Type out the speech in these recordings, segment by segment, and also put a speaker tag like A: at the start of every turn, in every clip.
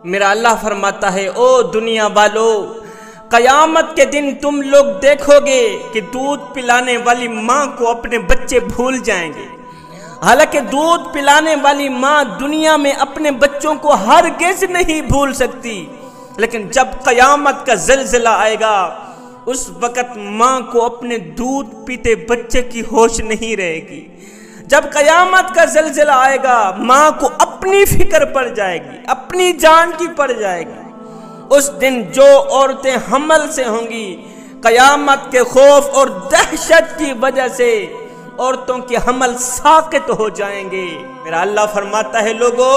A: میرا اللہ فرماتا ہے او دنیا والو، قیامت کے دن تم لوگ دیکھو گے کہ دودھ پلانے والی ماں کو اپنے بچے بھول جائیں گے۔ حالانکہ دودھ پلانے والی ماں دنیا میں اپنے بچوں کو ہرگز نہیں بھول سکتی، لیکن جب قیامت کا زلزلہ آئے گا اس وقت ماں کو اپنے دودھ پیتے بچے کی ہوش نہیں رہے گی۔ جب قیامت کا زلزلہ آئے گا ماں کو اپنی فکر پڑ جائے گی، اپنی جان کی پڑ جائے گی۔ اس دن جو عورتیں حمل سے ہوں گی، قیامت کے خوف اور دہشت کی وجہ سے عورتوں کے حمل ساقط ہو جائیں گے۔ میرا اللہ فرماتا ہے لوگو،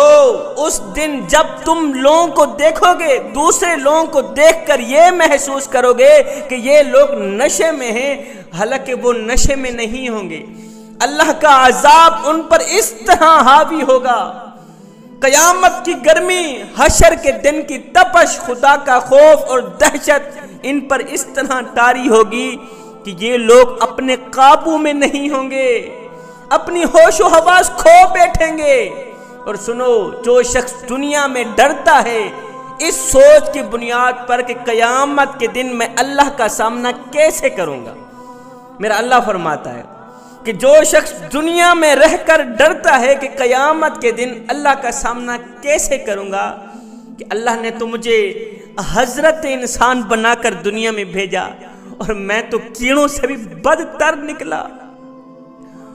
A: اس دن جب تم لوگوں کو دیکھو گے، دوسرے لوگوں کو دیکھ کر یہ محسوس کرو گے کہ یہ لوگ نشے میں ہیں، حالانکہ وہ نشے میں نہیں ہوں گے۔ اللہ کا عذاب ان پر اس طرح حاوی ہوگا، قیامت کی گرمی، حشر کے دن کی تپش، خدا کا خوف اور دہشت ان پر اس طرح طاری ہوگی کہ یہ لوگ اپنے قابو میں نہیں ہوں گے، اپنی ہوش و حواس کھو بیٹھیں گے۔ اور سنو، جو شخص دنیا میں ڈرتا ہے اس سوچ کی بنیاد پر کہ قیامت کے دن میں اللہ کا سامنا کیسے کروں گا، میرا اللہ فرماتا ہے کہ جو شخص دنیا میں رہ کر ڈرتا ہے کہ قیامت کے دن اللہ کا سامنا کیسے کروں گا، کہ اللہ نے تو مجھے حضرت انسان بنا کر دنیا میں بھیجا اور میں تو کیڑوں سے بھی بدتر نکلا۔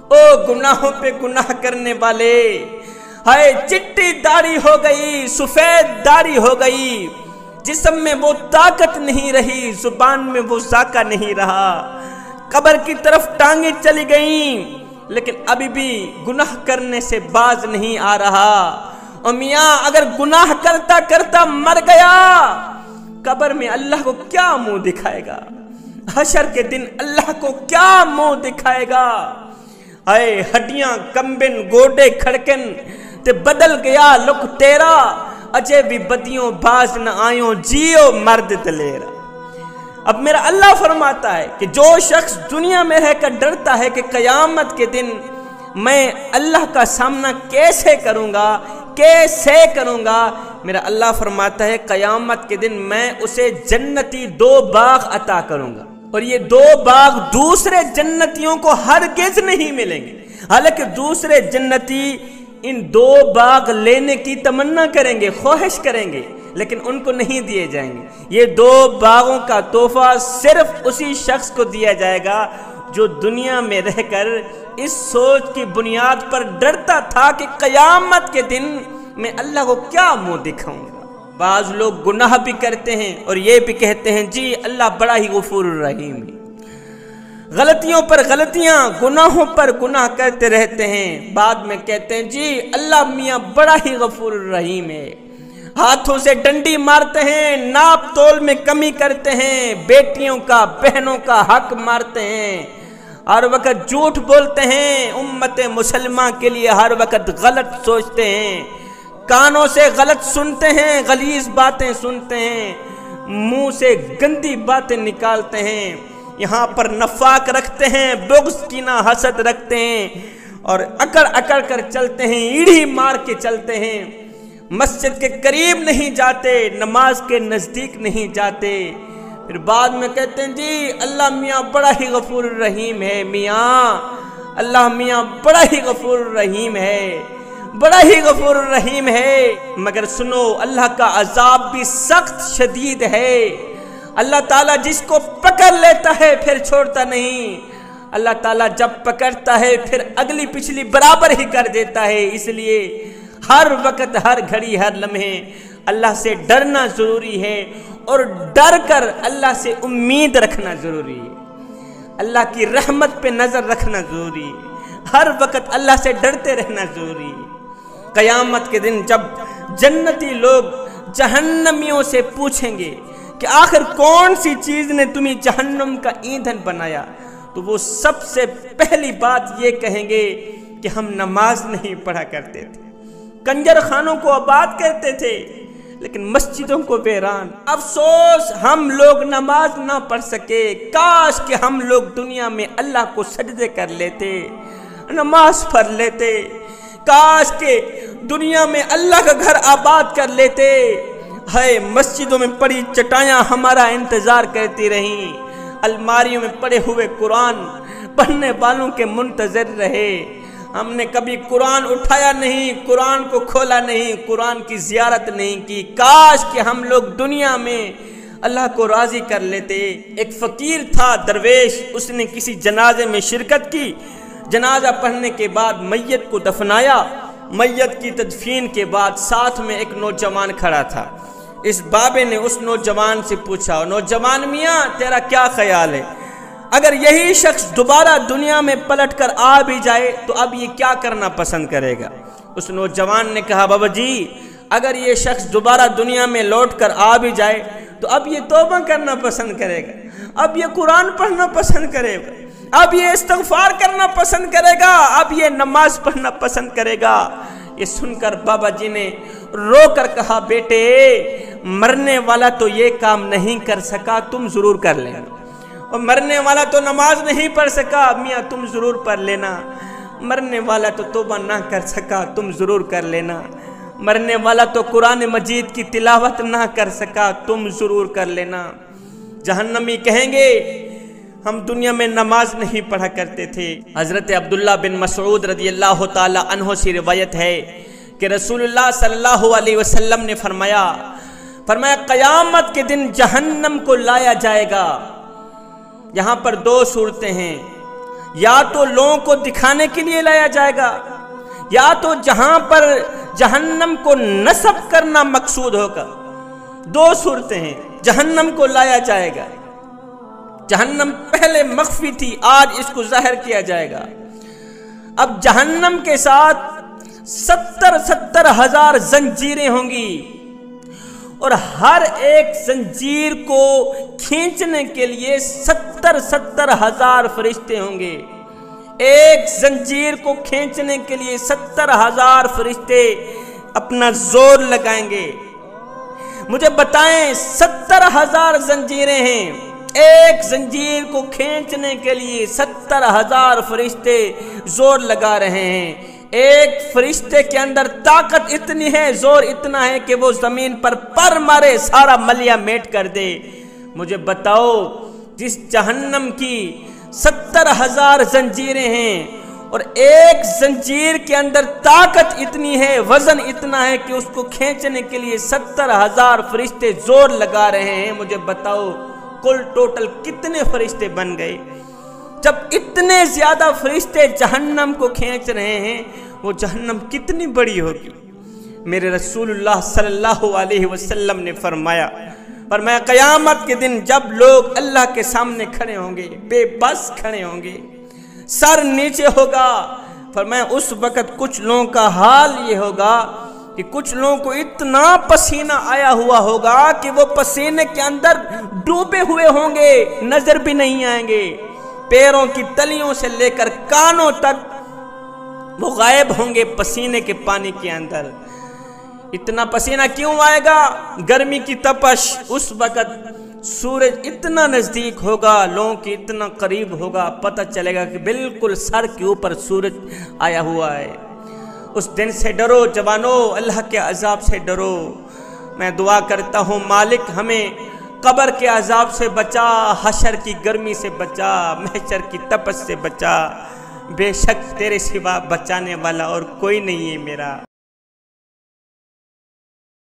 A: او گناہوں پہ گناہ کرنے والے، ہائے چٹی داڑھی ہو گئی، سفید داڑھی ہو گئی، جسم میں وہ طاقت نہیں رہی، زبان میں وہ ذائقہ نہیں رہا، قبر کی طرف ٹانگیں چلی گئیں، لیکن ابھی بھی گناہ کرنے سے باز نہیں آ رہا۔ اور میاں اگر گناہ کرتا کرتا مر گیا، قبر میں اللہ کو کیا منہ دکھائے گا؟ حشر کے دن اللہ کو کیا منہ دکھائے گا؟ اے ہڈیاں کمبن گوڈے کھڑکن تے بدل گیا لک تیرا، اجے بھی بدیوں باز نہ آئیوں، جیو مرد دلیرا۔ اب میرا اللہ فرماتا ہے کہ جو شخص دنیا میں رہ کر ڈرتا ہے کہ قیامت کے دن میں اللہ کا سامنا کیسے کروں گا، میرا اللہ فرماتا ہے قیامت کے دن میں اسے جنتی 2 باغ عطا کروں گا، اور یہ 2 باغ دوسرے جنتیوں کو ہرگز نہیں ملیں گے۔ حالانکہ دوسرے جنتی ان 2 باغ لینے کی تمنا کریں گے، خواہش کریں گے، لیکن ان کو نہیں دیے جائیں گے۔ یہ 2 باغوں کا تحفہ صرف اسی شخص کو دیا جائے گا جو دنیا میں رہ کر اس سوچ کی بنیاد پر ڈرتا تھا کہ قیامت کے دن میں اللہ کو کیا منہ دکھاؤں گا۔ بعض لوگ گناہ بھی کرتے ہیں اور یہ بھی کہتے ہیں جی اللہ بڑا ہی غفور الرحیم ہے، غلطیوں پر غلطیاں، گناہوں پر گناہ کرتے رہتے ہیں، بعد میں کہتے ہیں جی اللہ میاں بڑا ہی غفور الرحیم ہے، ہاتھوں سے ڈنڈی مارتے ہیں، ناپ تول میں کمی کرتے ہیں، بیٹیوں کا بہنوں کا حق مارتے ہیں، ہر وقت جھوٹ بولتے ہیں، امت مسلمہ کے لیے ہر وقت غلط سوچتے ہیں، کانوں سے غلط سنتے ہیں، غلیظ باتیں سنتے ہیں، منہ سے گندی باتیں نکالتے ہیں، یہاں پر نفاق رکھتے ہیں، بغض کینہ حسد رکھتے ہیں، اور اکڑ اکڑ کر چلتے ہیں، ایڑھی مار کے چلتے ہیں، مسجد کے قریب نہیں جاتے، نماز کے نزدیک نہیں جاتے، پھر بعد میں کہتے ہیں جی اللہ میاں بڑا ہی غفور الرحیم ہے، میاں اللہ میاں بڑا ہی غفور الرحیم ہے، بڑا ہی غفور الرحیم ہے۔ مگر سنو، اللہ کا عذاب بھی سخت شدید ہے۔ اللہ تعالیٰ جس کو پکڑ لیتا ہے پھر چھوڑتا نہیں، اللہ تعالیٰ جب پکڑتا ہے پھر اگلی پچھلی برابر ہی کر دیتا ہے۔ اس لیے ہر وقت، ہر گھڑی، ہر لمحے اللہ سے ڈرنا ضروری ہے، اور ڈر کر اللہ سے امید رکھنا ضروری ہے، اللہ کی رحمت پہ نظر رکھنا ضروری ہے، ہر وقت اللہ سے ڈرتے رہنا ضروری ہے۔ قیامت کے دن جب جنتی لوگ جہنمیوں سے پوچھیں گے کہ آخر کون سی چیز نے تمہیں جہنم کا ایندھن بنایا، تو وہ سب سے پہلی بات یہ کہیں گے کہ ہم نماز نہیں پڑھا کرتے تھے، کنجر خانوں کو آباد کرتے تھے، لیکن مسجدوں کو ویران۔ افسوس ہم لوگ نماز نہ پڑھ سکے، کاش کہ ہم لوگ دنیا میں اللہ کو سجدے کر لیتے، نماز پڑھ لیتے، کاش کہ دنیا میں اللہ کا گھر آباد کر لیتے، ہے مسجدوں میں پڑی چٹائیاں ہمارا انتظار کرتی رہیں، الماریوں میں پڑے ہوئے قرآن پڑھنے والوں کے منتظر رہے۔ ہم نے کبھی قرآن اٹھایا نہیں، قرآن کو کھولا نہیں، قرآن کی زیارت نہیں کی۔ کاش کہ ہم لوگ دنیا میں اللہ کو راضی کر لیتے۔ ایک فقیر تھا درویش، اس نے کسی جنازے میں شرکت کی۔ جنازہ پڑھنے کے بعد میت کو دفنایا۔ میت کی تدفین کے بعد ساتھ میں ایک نوجوان کھڑا تھا۔ اس بابے نے اس نوجوان سے پوچھا، نوجوان میاں تیرا کیا خیال ہے؟ اگر یہی شخص دوبارہ دنیا میں پلٹ کر آ بھی جائے تو اب یہ کیا کرنا پسند کرے گا؟ اس نوجوان نے کہا، بابا جی اگر یہ شخص دوبارہ دنیا میں لوٹ کر آ بھی جائے تو اب یہ توبہ کرنا پسند کرے گا، اب یہ قرآن پڑھنا پسند کرے گا، اب یہ استغفار کرنا پسند کرے گا، اب یہ نماز پڑھنا پسند کرے گا۔ یہ سن کر بابا جی نے رو کر کہا، بیٹے مرنے والا تو یہ کام نہیں کر سکا، تم ضرور کر لینا، اور مرنے والا تو نماز نہیں پڑھ سکا، میاں تم ضرور پڑھ لینا، مرنے والا تو توبہ نہ کر سکا، تم ضرور کر لینا، مرنے والا تو قرآن مجید کی تلاوت نہ کر سکا، تم ضرور کر لینا۔ جہنمی کہیں گے ہم دنیا میں نماز نہیں پڑھا کرتے تھے۔ حضرت عبداللہ بن مسعود رضی اللہ تعالی عنہ سے روایت ہے کہ رسول اللہ صلی اللہ علیہ وسلم نے فرمایا قیامت کے دن جہنم کو لایا جائے گا۔ یہاں پر دو صورتیں ہیں، یا تو لوگوں کو دکھانے کے لیے لایا جائے گا، یا تو جہاں پر جہنم کو نصب کرنا مقصود ہوگا۔ دو صورتیں ہیں، جہنم کو لایا جائے گا، جہنم پہلے مخفی تھی، آج اس کو ظاہر کیا جائے گا۔ اب جہنم کے ساتھ 70 ہزار زنجیریں ہوں گی، اور ہر ایک زنجیر کو کھینچنے کے لیے 70 ہزار فرشتے ہوں گے۔ ایک زنجیر کو کھینچنے کے لیے 70 ہزار فرشتے اپنا زور لگائیں گے۔ مجھے بتائیں 70 ہزار زنجیریں ہیں، ایک زنجیر کو کھینچنے کے لیے 70 ہزار فرشتے زور لگا رہے ہیں۔ ایک فرشتے کے اندر طاقت اتنی ہے، زور اتنا ہے کہ وہ زمین پر پر مارے سارا ملیا میٹ کر دے۔ مجھے بتاؤ جس جہنم کی 70 ہزار زنجیریں ہیں اور ایک زنجیر کے اندر طاقت اتنی ہے، وزن اتنا ہے کہ اس کو کھینچنے کے لیے 70 ہزار فرشتے زور لگا رہے ہیں، مجھے بتاؤ کل ٹوٹل کتنے فرشتے بن گئے؟ جب اتنے زیادہ فرشتے جہنم کو کھینچ رہے ہیں، وہ جہنم کتنی بڑی ہوگی؟ میرے رسول اللہ صلی اللہ علیہ وسلم نے فرمایا قیامت کے دن جب لوگ اللہ کے سامنے کھڑے ہوں گے، بے بس کھڑے ہوں گے، سر نیچے ہوگا، فرمایا اس وقت کچھ لوگوں کا حال یہ ہوگا کہ کچھ لوگوں کو اتنا پسینہ آیا ہوا ہوگا کہ وہ پسینے کے اندر ڈوبے ہوئے ہوں گے، نظر بھی نہیں آئیں گے، پیروں کی تلیوں سے لے کر کانوں تک وہ غائب ہوں گے پسینے کے پانی کے اندر۔ اتنا پسینہ کیوں آئے گا؟ گرمی کی تپش۔ اس وقت سورج اتنا نزدیک ہوگا، لوگوں کی اتنا قریب ہوگا، پتہ چلے گا کہ بالکل سر کے اوپر سورج آیا ہوا ہے۔ اس دن سے ڈرو جوانو، اللہ کے عذاب سے ڈرو۔ میں دعا کرتا ہوں مالک ہمیں قبر کے عذاب سے بچا، حشر کی گرمی سے بچا، محشر کی تپش سے بچا۔ بے شک تیرے سوا بچانے والا اور کوئی نہیں ہے میرا۔